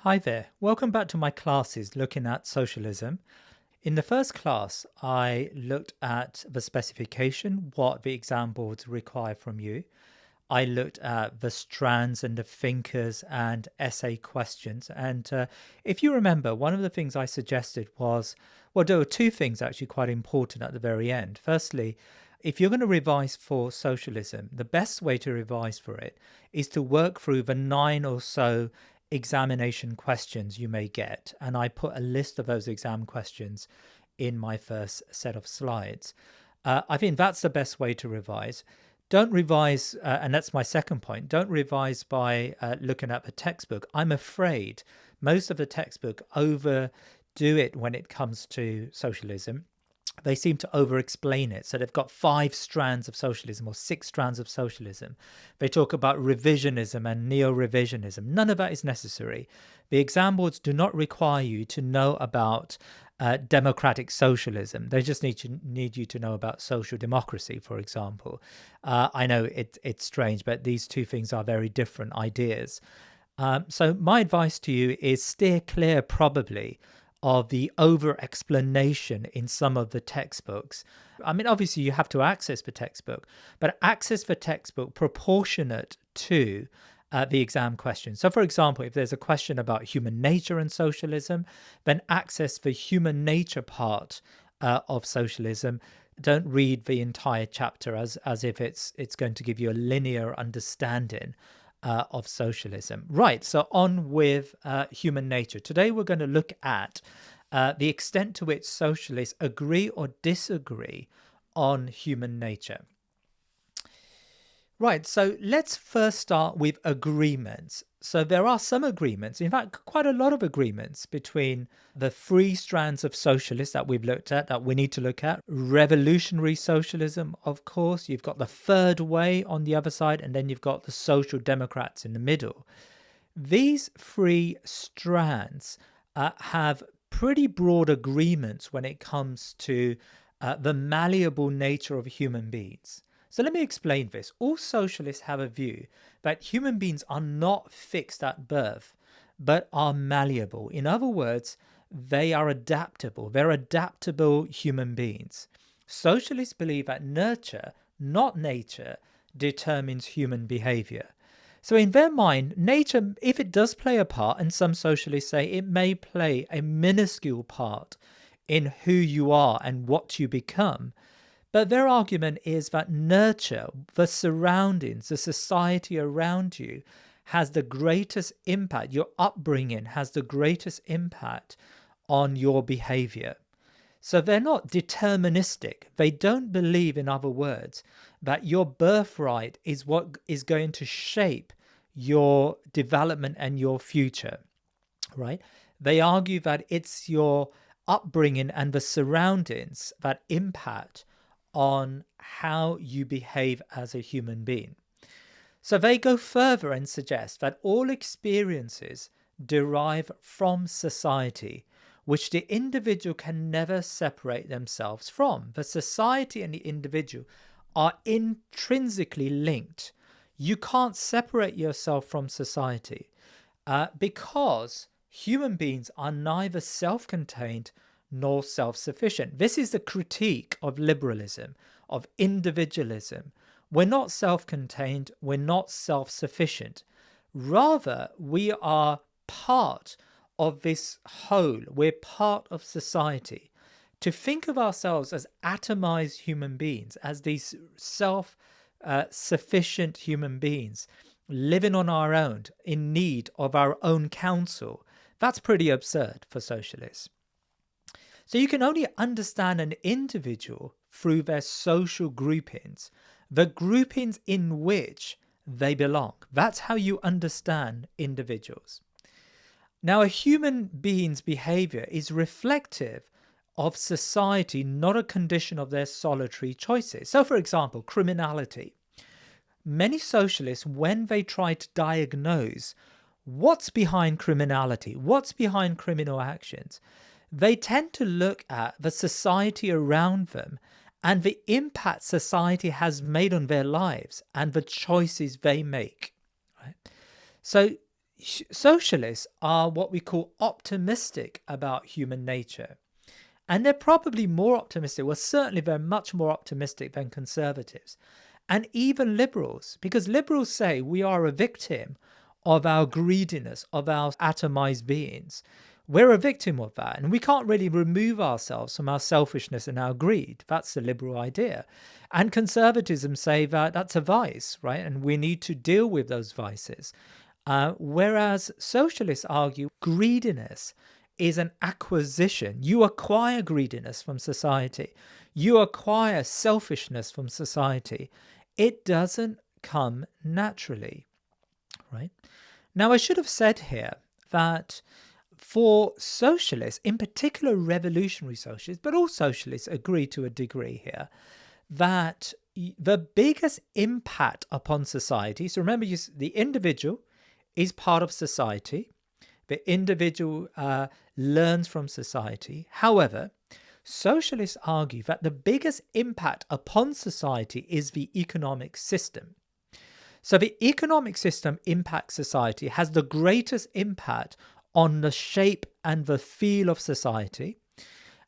Hi there, welcome back to my classes looking at socialism. In the first class, I looked at the specification, what the exam boards require from you. I looked at the strands and the thinkers and essay questions. And if you remember, one of the things I suggested was, well, there were two things actually quite important at the very end. Firstly, if you're going to revise for socialism, the best way to revise for it is to work through the 9 or so examination questions you may get. And I put a list of those exam questions in my first set of slides. I think that's the best way to revise. Don't revise, and that's my second point, don't revise by looking at the textbook. I'm afraid most of the textbook overdo it when it comes to socialism. They seem to over explain it. So they've got 5 strands of socialism or 6 strands of socialism. They talk about revisionism and neo-revisionism. None of that is necessary. The exam boards do not require you to know about democratic socialism. They just need you to know about social democracy, for example. I know it's strange, but these two things are very different ideas. So my advice to you is steer clear probably of the over explanation in some of the textbooks. I mean, obviously you have to access the textbook, but access the textbook proportionate to the exam question. So for example, if there's a question about human nature and socialism, then access the human nature part of socialism. Don't read the entire chapter as if it's going to give you a linear understanding of socialism. Right, so on with human nature. Today we're going to look at the extent to which socialists agree or disagree on human nature. Right, so let's first start with agreements. So there are some agreements, in fact, quite a lot of agreements between the 3 strands of socialists that we've looked at, that we need to look at. Revolutionary socialism, of course. You've got the third way on the other side, and then you've got the social democrats in the middle. These 3 strands have pretty broad agreements when it comes to the malleable nature of human beings. So let me explain this. All socialists have a view that human beings are not fixed at birth, but are malleable. In other words, they are adaptable. They're adaptable human beings. Socialists believe that nurture, not nature, determines human behavior. So in their mind, nature, if it does play a part, and some socialists say it may play a minuscule part in who you are and what you become, but their argument is that nurture, the surroundings, the society around you, has the greatest impact. Your upbringing has the greatest impact on your behavior. So they're not deterministic. They don't believe, in other words, that your birthright is what is going to shape your development and your future, right? They argue that it's your upbringing and the surroundings that impact on how you behave as a human being. So they go further and suggest that all experiences derive from society, which the individual can never separate themselves from. The society and the individual are intrinsically linked. You can't separate yourself from society because human beings are neither self-contained nor self-sufficient. This is the critique of liberalism, of individualism. We're not self-contained, we're not self-sufficient. Rather, we are part of this whole, we're part of society. To think of ourselves as atomized human beings, as these self-sufficient human beings, living on our own, in need of our own counsel, that's pretty absurd for socialists. So you can only understand an individual through their social groupings, the groupings in which they belong. That's how you understand individuals. Now, a human being's behavior is reflective of society, not a condition of their solitary choices. So, for example, criminality. Many socialists, when they try to diagnose what's behind criminality, what's behind criminal actions, they tend to look at the society around them and the impact society has made on their lives and the choices they make. Right? So Socialists are what we call optimistic about human nature. And they're probably more optimistic, well, certainly they're much more optimistic than conservatives and even liberals, because liberals say we are a victim of our greediness, of our atomized beings. We're a victim of that, and we can't really remove ourselves from our selfishness and our greed. That's the liberal idea. And conservatism say that that's a vice, right? And we need to deal with those vices. Whereas socialists argue greediness is an acquisition. You acquire greediness from society. You acquire selfishness from society. It doesn't come naturally, right? Now, I should have said here that for socialists, in particular revolutionary socialists, but all socialists agree to a degree here, that the biggest impact upon society, so remember, the individual is part of society. The individual learns from society. However, socialists argue that the biggest impact upon society is the economic system. So the economic system impacts society, has the greatest impact on the shape and the feel of society.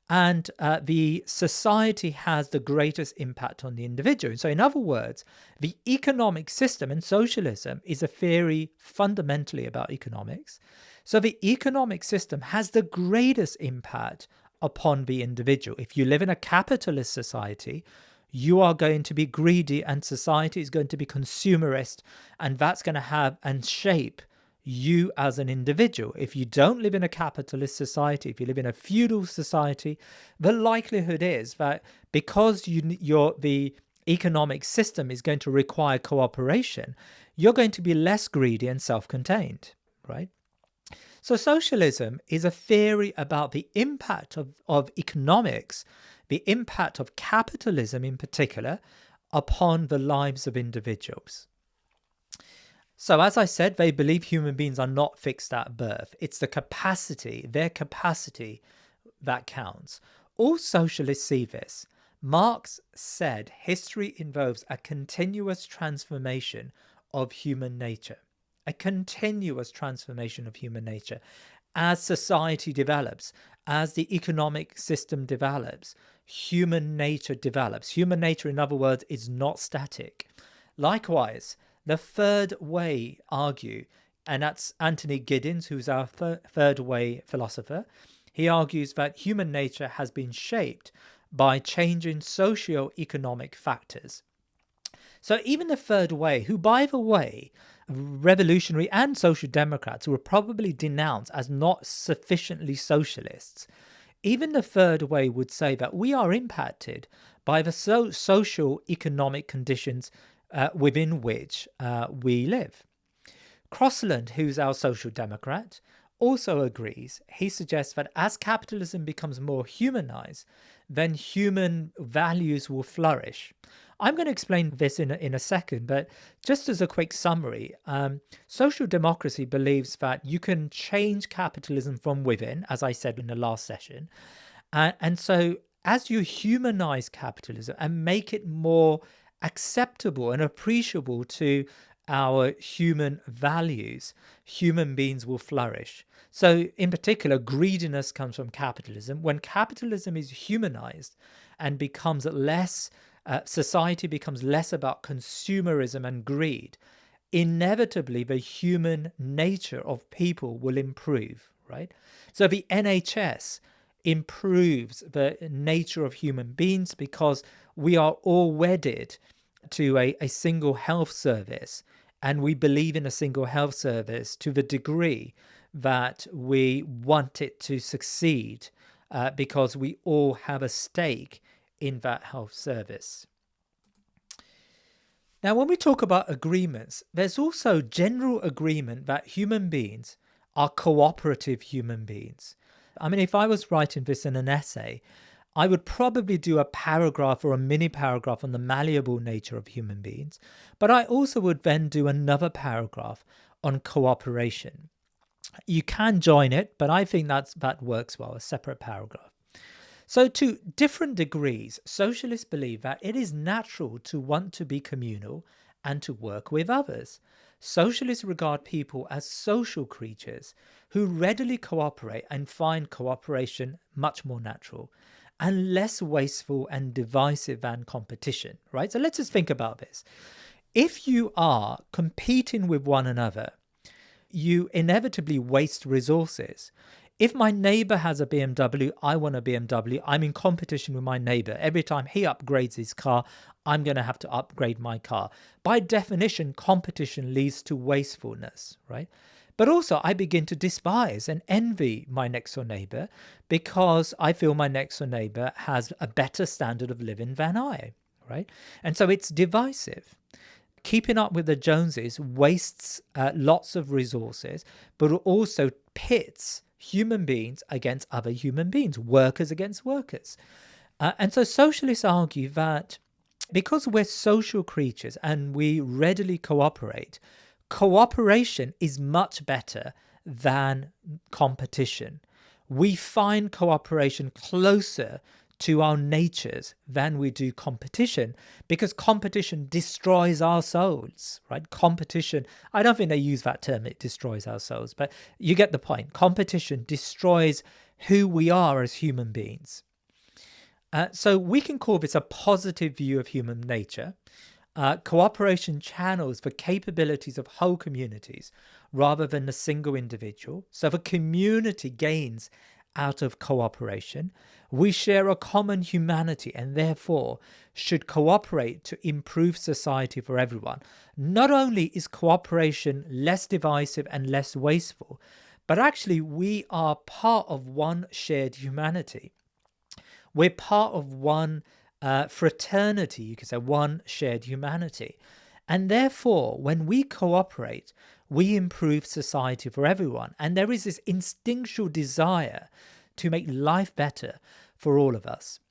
And the society has the greatest impact on the individual. So in other words, the economic system, and socialism is a theory fundamentally about economics. So the economic system has the greatest impact upon the individual. If you live in a capitalist society, you are going to be greedy and society is going to be consumerist, and that's going to have and shape you as an individual. If you don't live in a capitalist society, if you live in a feudal society, the likelihood is that because the economic system is going to require cooperation, you're going to be less greedy and self-contained, right? So socialism is a theory about the impact of economics, the impact of capitalism in particular, upon the lives of individuals. So as I said, they believe human beings are not fixed at birth. It's the capacity, their capacity, that counts. All socialists see this. Marx said history involves a continuous transformation of human nature. A continuous transformation of human nature. As society develops, as the economic system develops, human nature develops. Human nature, in other words, is not static. Likewise, the third way argue, and that's Anthony Giddens, who's our third way philosopher. He argues that human nature has been shaped by changing socio-economic factors. So even the third way, who, by the way, revolutionary and social democrats were probably denounced as not sufficiently socialists, even the third way would say that we are impacted by the social economic conditions within which we live. Crossland, who's our social democrat, also agrees. He suggests that as capitalism becomes more humanized, then human values will flourish. I'm going to explain this in a second, but just as a quick summary, social democracy believes that you can change capitalism from within, as I said in the last session. And so as you humanize capitalism and make it more acceptable and appreciable to our human values, human beings will flourish. So in particular, greediness comes from capitalism. When capitalism is humanized and becomes less, society becomes less about consumerism and greed, inevitably the human nature of people will improve, right? So the NHS improves the nature of human beings because we are all wedded to a single health service, and we believe in a single health service to the degree that we want it to succeed because we all have a stake in that health service. Now, when we talk about agreements, there's also general agreement that human beings are cooperative human beings. I mean, if I was writing this in an essay, I would probably do a paragraph or a mini paragraph on the malleable nature of human beings, but I also would then do another paragraph on cooperation. You can join it, but I think that works well, a separate paragraph. So to different degrees, socialists believe that it is natural to want to be communal and to work with others. Socialists regard people as social creatures who readily cooperate and find cooperation much more natural and less wasteful and divisive than competition, right? So let's just think about this. If you are competing with one another, you inevitably waste resources. If my neighbor has a BMW, I want a BMW, I'm in competition with my neighbor. Every time he upgrades his car, I'm going to have to upgrade my car. By definition, competition leads to wastefulness, right? But also, I begin to despise and envy my next door neighbor because I feel my next door neighbor has a better standard of living than I, right? And so it's divisive. Keeping up with the Joneses wastes lots of resources, but also pits human beings against other human beings, workers against workers. And so socialists argue that because we're social creatures and we readily cooperate, cooperation is much better than competition. We find cooperation closer to our natures than we do competition, because competition destroys our souls, right? Competition, I don't think they use that term, it destroys our souls, but you get the point. Competition destroys who we are as human beings. So we can call this a positive view of human nature. Cooperation channels the capabilities of whole communities rather than a single individual. So the community gains out of cooperation. We share a common humanity and therefore should cooperate to improve society for everyone. Not only is cooperation less divisive and less wasteful, but actually we are part of one shared humanity. We're part of one fraternity, you could say, one shared humanity. And therefore, when we cooperate, we improve society for everyone. And there is this instinctual desire to make life better for all of us.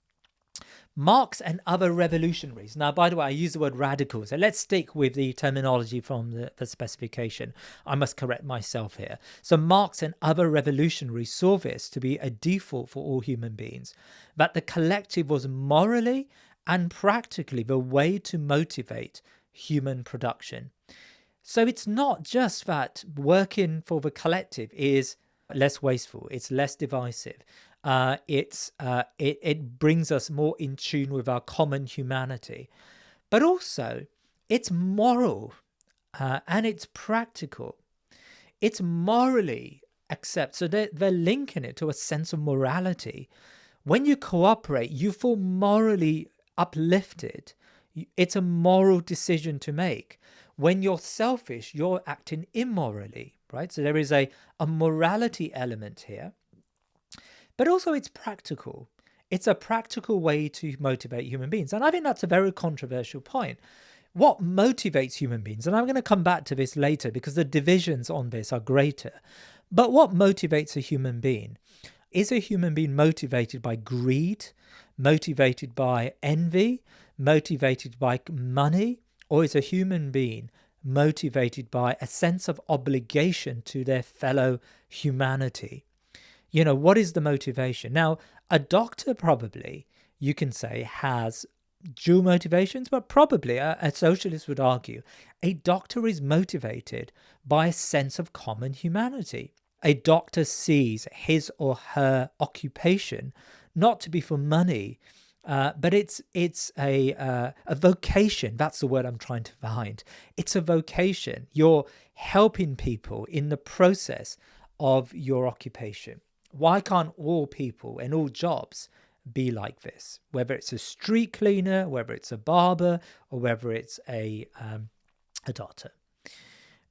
Marx and other revolutionaries. Now, by the way, I use the word radical, so let's stick with the terminology from the specification. I must correct myself here. So Marx and other revolutionaries saw this to be a default for all human beings, that the collective was morally and practically the way to motivate human production. So it's not just that working for the collective is less wasteful, it's less divisive. It brings us more in tune with our common humanity, but also it's moral and it's practical. It's morally accept. So they're linking it to a sense of morality. When you cooperate, you feel morally uplifted. It's a moral decision to make. When you're selfish, you're acting immorally, right? So there is a morality element here. But also it's practical. It's a practical way to motivate human beings. And I think that's a very controversial point. What motivates human beings? And I'm going to come back to this later because the divisions on this are greater. But what motivates a human being? Is a human being motivated by greed, motivated by envy, motivated by money? Or is a human being motivated by a sense of obligation to their fellow humanity? You know, what is the motivation? Now, a doctor probably, you can say, has dual motivations, but probably a socialist would argue a doctor is motivated by a sense of common humanity. A doctor sees his or her occupation not to be for money, but it's a vocation. That's the word I'm trying to find. It's a vocation. You're helping people in the process of your occupation. Why can't all people and all jobs be like this? Whether it's a street cleaner, whether it's a barber, or whether it's a doctor.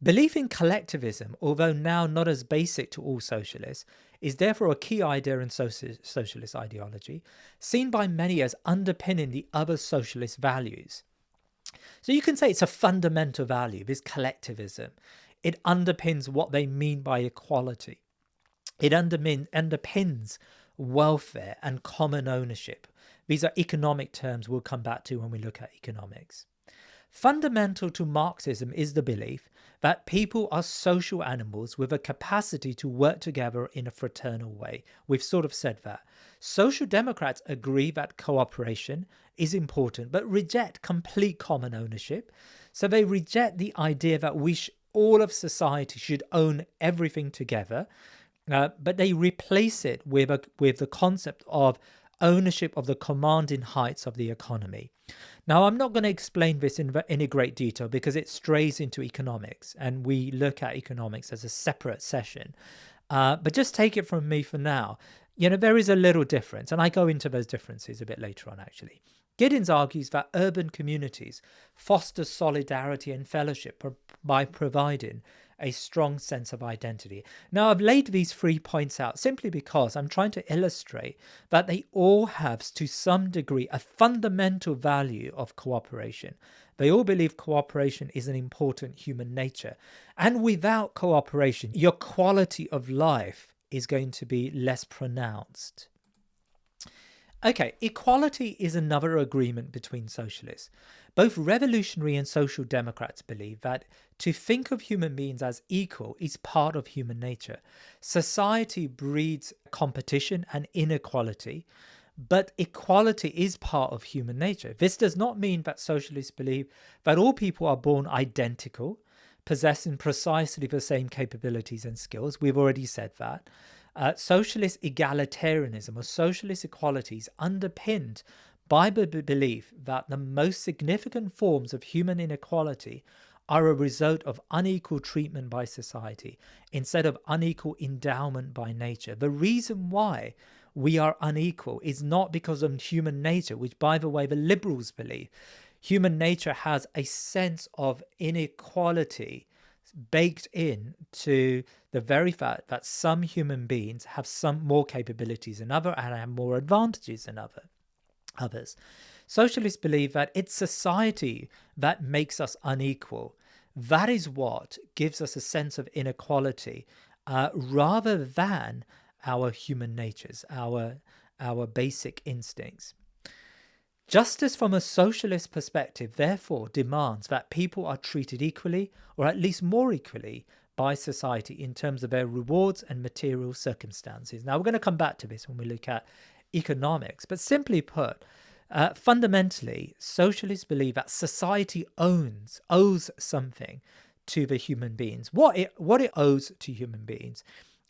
Belief in collectivism, although now not as basic to all socialists, is therefore a key idea in socialist ideology, seen by many as underpinning the other socialist values. So you can say it's a fundamental value, this collectivism. It underpins what they mean by equality. It underpins welfare and common ownership. These are economic terms we'll come back to when we look at economics. Fundamental to Marxism is the belief that people are social animals with a capacity to work together in a fraternal way. We've sort of said that. Social Democrats agree that cooperation is important, but reject complete common ownership. So they reject the idea that all of society should own everything together, but they replace it with the concept of ownership of the commanding heights of the economy. Now, I'm not going to explain this in any great detail because it strays into economics, and we look at economics as a separate session. But just take it from me for now. There is a little difference, and I go into those differences a bit later on, actually. Giddens argues that urban communities foster solidarity and fellowship by providing a strong sense of identity. Now, I've laid these 3 points out simply because I'm trying to illustrate that they all have, to some degree, a fundamental value of cooperation. They all believe cooperation is an important human nature. And without cooperation, your quality of life is going to be less pronounced. Okay, equality is another agreement between socialists. Both revolutionary and social democrats believe that to think of human beings as equal is part of human nature. Society breeds competition and inequality, but equality is part of human nature. This does not mean that socialists believe that all people are born identical, possessing precisely the same capabilities and skills. We've already said that. Socialist egalitarianism or socialist equality is underpinned by the belief that the most significant forms of human inequality are a result of unequal treatment by society instead of unequal endowment by nature. The reason why we are unequal is not because of human nature, which, by the way, the liberals believe. Human nature has a sense of inequality baked in to the very fact that some human beings have some more capabilities than others and have more advantages than others. Socialists believe that it's society that makes us unequal. That is what gives us a sense of inequality, rather than our human natures, our basic instincts. Justice from a socialist perspective, therefore, demands that people are treated equally, or at least more equally, by society in terms of their rewards and material circumstances. Now, we're going to come back to this when we look at economics, but simply put, fundamentally, socialists believe that society owes something to the human beings. What it owes to human beings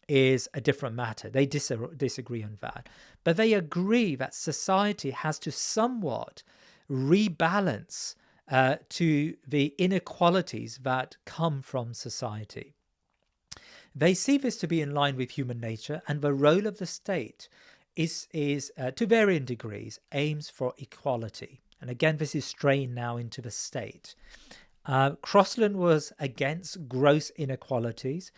is a different matter. They disagree on that. But they agree that society has to somewhat rebalance to the inequalities that come from society. They see this to be in line with human nature, and the role of the state is to varying degrees, aims for equality. And again, this is straying now into the state. Crossland was against gross inequalities.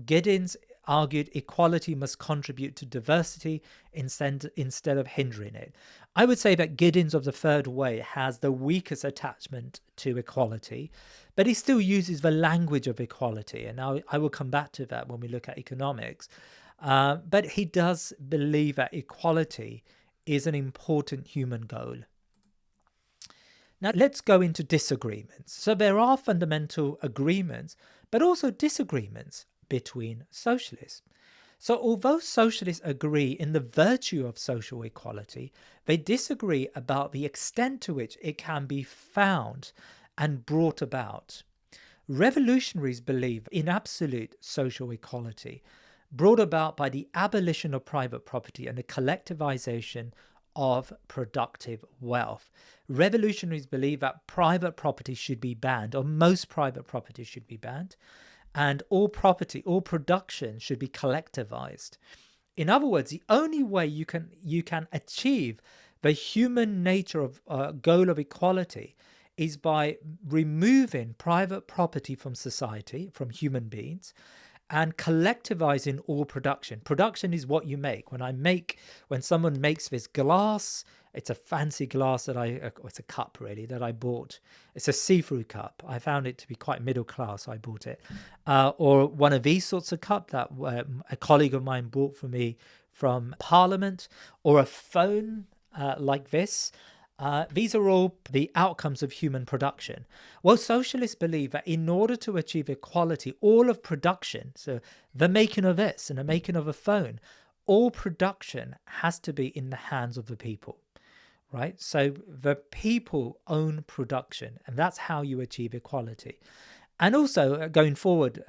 Giddens argued equality must contribute to diversity instead of hindering it. I would say that Giddens of the Third Way has the weakest attachment to equality, but he still uses the language of equality, and I will come back to that when we look at economics. But he does believe that equality is an important human goal. Now, let's go into disagreements. So there are fundamental agreements, but also disagreements between socialists. So although socialists agree in the virtue of social equality, they disagree about the extent to which it can be found and brought about. Revolutionaries believe in absolute social equality, brought about by the abolition of private property and the collectivization of productive wealth. Revolutionaries believe that private property should be banned, or most private property should be banned, and all property, all production should be collectivized. In other words, the only way you can achieve the human nature of goal of equality is by removing private property from society, from human beings, and collectivizing all production. Production is what you make. When someone makes this glass, it's a fancy glass it's a cup really that I bought. It's a see-through cup. I found it to be quite middle class, so I bought it. Or one of these sorts of cup that a colleague of mine bought for me from Parliament, or a phone like this. These are all the outcomes of human production. Well, socialists believe that in order to achieve equality, all of production, so the making of this and the making of a phone, all production has to be in the hands of the people, right? So the people own production, and that's how you achieve equality. And also going forward,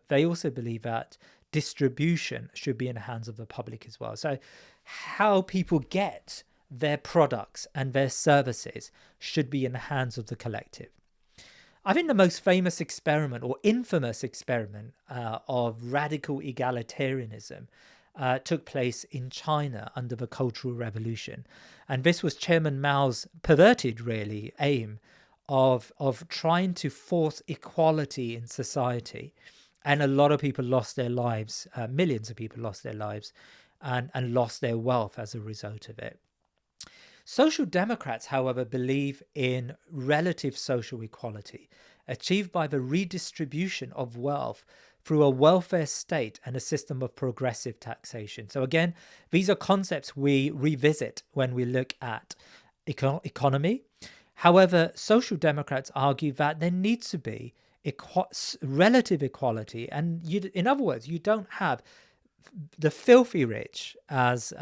they also believe that distribution should be in the hands of the public as well. So how people get their products and their services should be in the hands of the collective. I think the most famous experiment or infamous experiment of radical egalitarianism took place in China under the Cultural Revolution. And this was Chairman Mao's perverted, really, aim of trying to force equality in society. And a lot of people lost their lives, millions of people lost their lives and lost their wealth as a result of it. Social Democrats, however, believe in relative social equality, achieved by the redistribution of wealth through a welfare state and a system of progressive taxation. So again, these are concepts we revisit when we look at economy. However, Social Democrats argue that there needs to be relative equality. And in other words, you don't have the filthy rich, as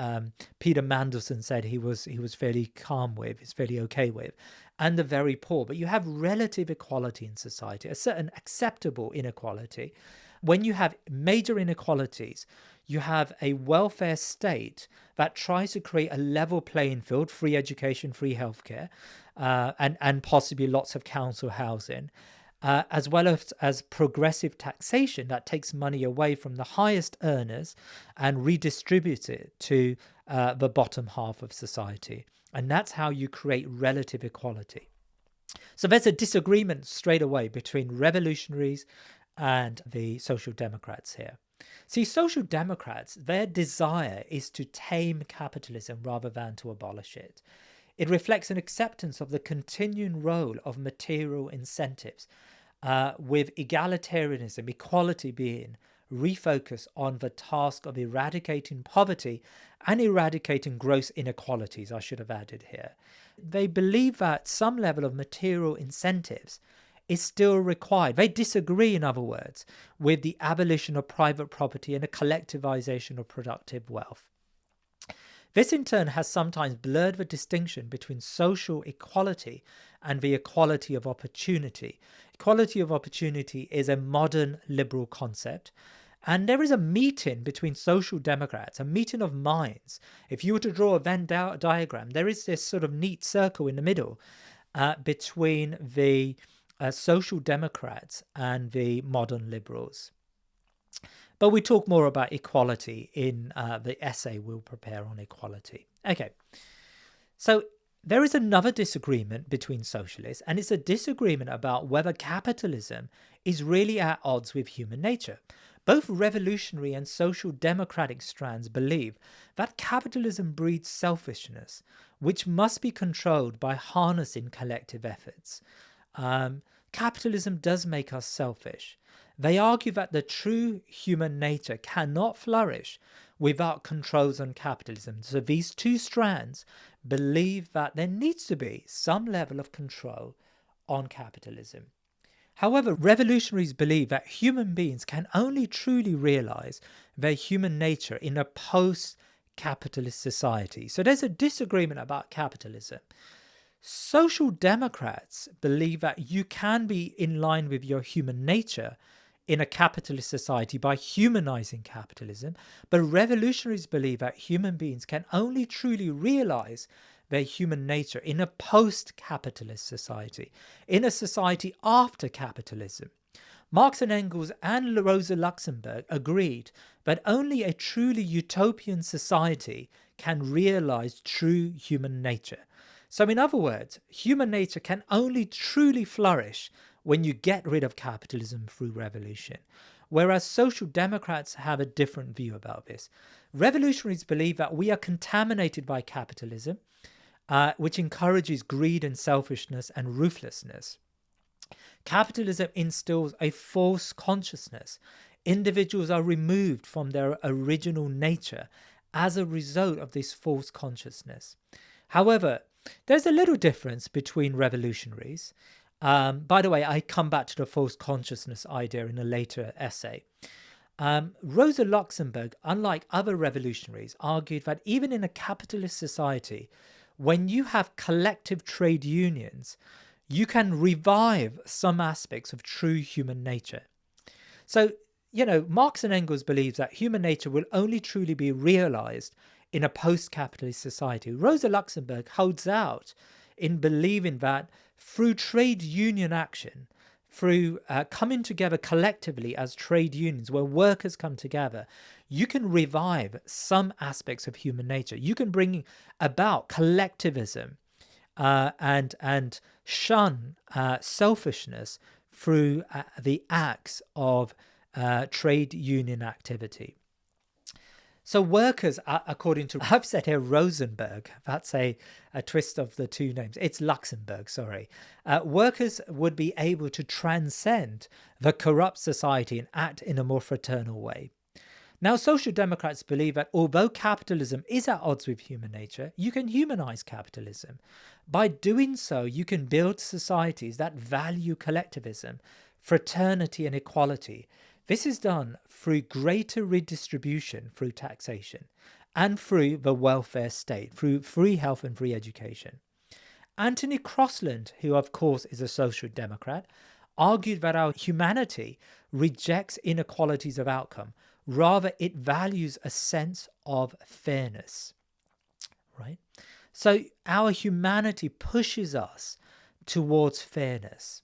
Peter Mandelson said he was fairly calm with, he's fairly okay with, and the very poor. But you have relative equality in society, a certain acceptable inequality. When you have major inequalities, you have a welfare state that tries to create a level playing field, free education, free healthcare, and possibly lots of council housing. As well as progressive taxation that takes money away from the highest earners and redistributes it to the bottom half of society. And that's how you create relative equality. So there's a disagreement straight away between revolutionaries and the Social Democrats here. See, Social Democrats, their desire is to tame capitalism rather than to abolish it. It reflects an acceptance of the continuing role of material incentives, with egalitarianism, equality being refocused on the task of eradicating poverty and eradicating gross inequalities, I should have added here. They believe that some level of material incentives is still required. They disagree, in other words, with the abolition of private property and a collectivization of productive wealth. This in turn has sometimes blurred the distinction between social equality and the equality of opportunity. Equality of opportunity is a modern liberal concept, and there is a meeting between Social Democrats, a meeting of minds. If you were to draw a Venn diagram, there is this sort of neat circle in the middle between the Social Democrats and the modern liberals. But we talk more about equality in the essay we'll prepare on equality. Okay, so there is another disagreement between socialists, and it's a disagreement about whether capitalism is really at odds with human nature. Both revolutionary and social democratic strands believe that capitalism breeds selfishness, which must be controlled by harnessing collective efforts. Capitalism does make us selfish. They argue that the true human nature cannot flourish without controls on capitalism. So these two strands believe that there needs to be some level of control on capitalism. However, revolutionaries believe that human beings can only truly realize their human nature in a post-capitalist society. So there's a disagreement about capitalism. Social Democrats believe that you can be in line with your human nature in a capitalist society by humanizing capitalism, but revolutionaries believe that human beings can only truly realize their human nature in a post-capitalist society, in a society after capitalism. Marx and Engels and Rosa Luxemburg agreed that only a truly utopian society can realize true human nature. So in other words, human nature can only truly flourish when you get rid of capitalism through revolution, whereas Social Democrats have a different view about this. Revolutionaries believe that we are contaminated by capitalism, which encourages greed and selfishness and ruthlessness. Capitalism instills a false consciousness. Individuals are removed from their original nature as a result of this false consciousness. However, there's a little difference between revolutionaries. By the way, I come back to the false consciousness idea in a later essay. Rosa Luxemburg, unlike other revolutionaries, argued that even in a capitalist society, when you have collective trade unions, you can revive some aspects of true human nature. So, Marx and Engels believe that human nature will only truly be realized in a post-capitalist society. Rosa Luxemburg holds out in believing that through trade union action, through coming together collectively as trade unions, where workers come together, you can revive some aspects of human nature. You can bring about collectivism and shun selfishness through the acts of trade union activity. So workers, according to, I've said here Rosenberg, that's a twist of the two names. It's Luxembourg, sorry. Workers would be able to transcend the corrupt society and act in a more fraternal way. Now, social democrats believe that although capitalism is at odds with human nature, you can humanize capitalism. By doing so, you can build societies that value collectivism, fraternity, and equality. This is done through greater redistribution through taxation and through the welfare state, through free health and free education. Anthony Crossland, who of course is a social democrat, argued that our humanity rejects inequalities of outcome. Rather, it values a sense of fairness, right? So our humanity pushes us towards fairness.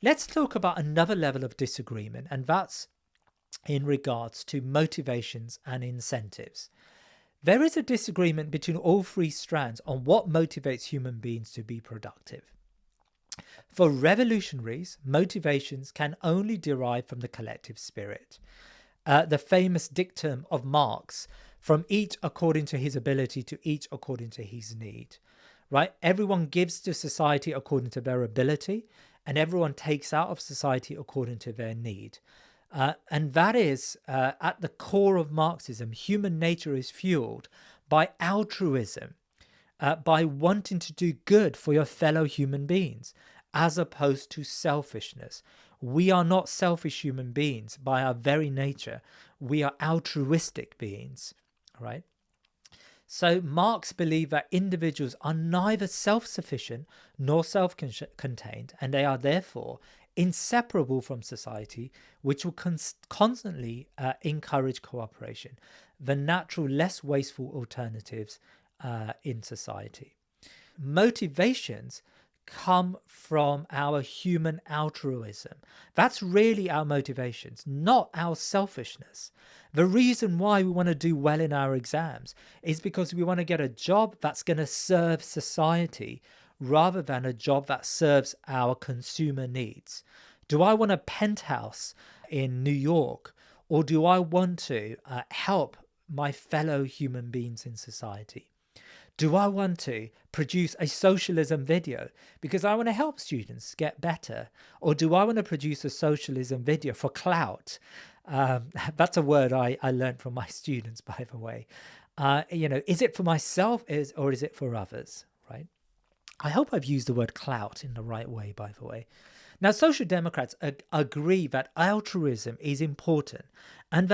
Let's talk about another level of disagreement, and that's in regards to motivations and incentives. There is a disagreement between all three strands on what motivates human beings to be productive. For revolutionaries, motivations can only derive from the collective spirit. The famous dictum of Marx, from each according to his ability to each according to his need, right? Everyone gives to society according to their ability, and everyone takes out of society according to their need. And that is at the core of Marxism. Human nature is fueled by altruism, by wanting to do good for your fellow human beings, as opposed to selfishness. We are not selfish human beings by our very nature. We are altruistic beings, right? So Marx believed that individuals are neither self-sufficient nor self-contained, and they are therefore inseparable from society, which will constantly encourage cooperation, the natural, less wasteful alternatives in society. Motivations come from our human altruism. That's really our motivations, not our selfishness. The reason why we want to do well in our exams is because we want to get a job that's going to serve society rather than a job that serves our consumer needs. Do I want a penthouse in New York, or do I want to help my fellow human beings in society? Do I want to produce a socialism video because I want to help students get better? Or do I want to produce a socialism video for clout? That's a word I learned from my students, by the way. Is it for myself or is it for others, right? I hope I've used the word clout in the right way, by the way. Now, social democrats agree that altruism is important, and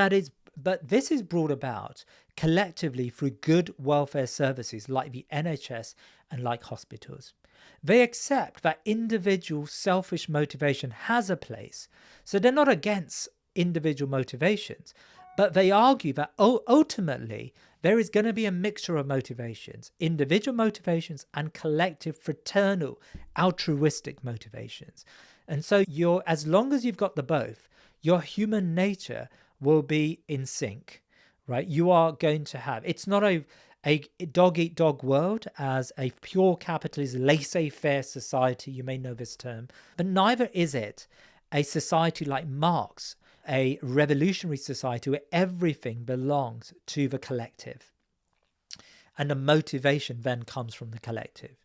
but this is brought about collectively through good welfare services like the NHS and like hospitals. They accept that individual selfish motivation has a place, so they're not against individual motivations, but they argue that ultimately there is going to be a mixture of motivations, individual motivations and collective, fraternal, altruistic motivations. And so as long as you've got the both, your human nature will be in sync, right? You are going to have, it's not a dog-eat-dog world as a pure capitalist laissez-faire society, you may know this term, but neither is it a society like Marx, a revolutionary society where everything belongs to the collective. And the motivation then comes from the collective.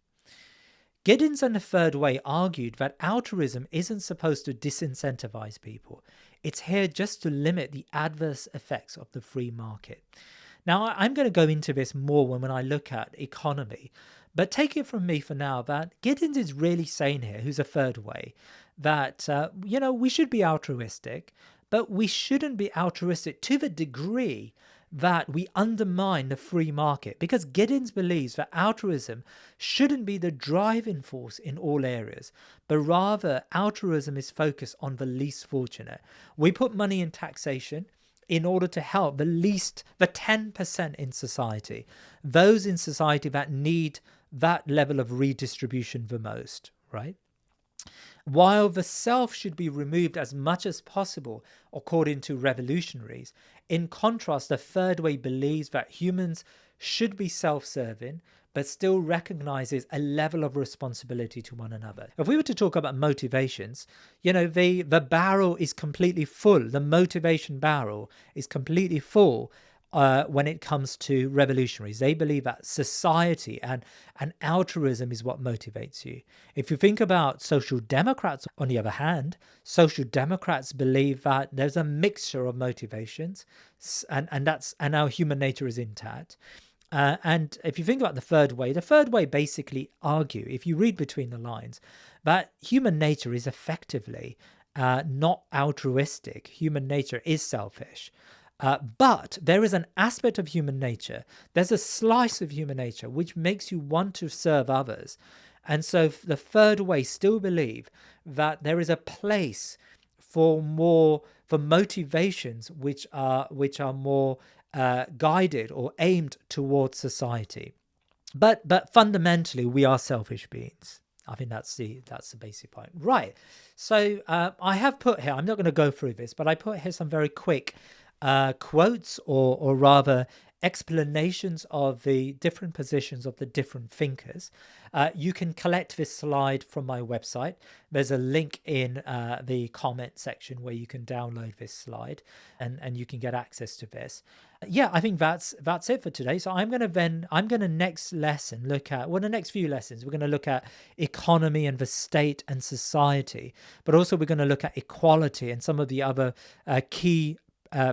Giddens and the Third Way argued that altruism isn't supposed to disincentivize people. It's here just to limit the adverse effects of the free market. Now, I'm going to go into this more when I look at economy, but take it from me for now that Giddens is really saying here, who's a Third Way, that, we should be altruistic, but we shouldn't be altruistic to the degree that we undermine the free market, because Giddens believes that altruism shouldn't be the driving force in all areas, but rather altruism is focused on the least fortunate. We put money in taxation in order to help the 10% in society, those in society that need that level of redistribution the most, right? While the self should be removed as much as possible, according to revolutionaries, in contrast, the third way believes that humans should be self-serving, but still recognizes a level of responsibility to one another. If we were to talk about motivations, the barrel is completely full. The motivation barrel is completely full when it comes to revolutionaries. They believe that society and altruism is what motivates you. If you think about social democrats, on the other hand, social democrats believe that there's a mixture of motivations, and our human nature is intact. And if you think about the third way basically argue, if you read between the lines, that human nature is effectively not altruistic. Human nature is selfish. But there is an aspect of human nature, there's a slice of human nature which makes you want to serve others. And so the third way still believe that there is a place for motivations which are more guided or aimed towards society. But fundamentally, we are selfish beings. I think that's the basic point. Right. So I have put here, I'm not going to go through this, but I put here some very quick quotes, or rather explanations of the different positions of the different thinkers. You can collect this slide from my website. There's a link in the comment section where you can download this slide, and you can get access to this. Yeah, I think that's it for today. So I'm going to next lesson look at, the next few lessons, we're going to look at economy and the state and society, but also we're going to look at equality and some of the other key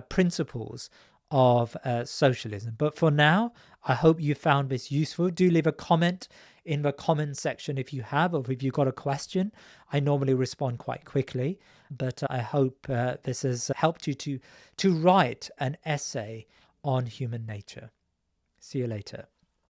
principles of socialism. But for now, I hope you found this useful. Do leave a comment in the comment section if you have, or if you've got a question. I normally respond quite quickly, but I hope this has helped you to write an essay on human nature. See you later.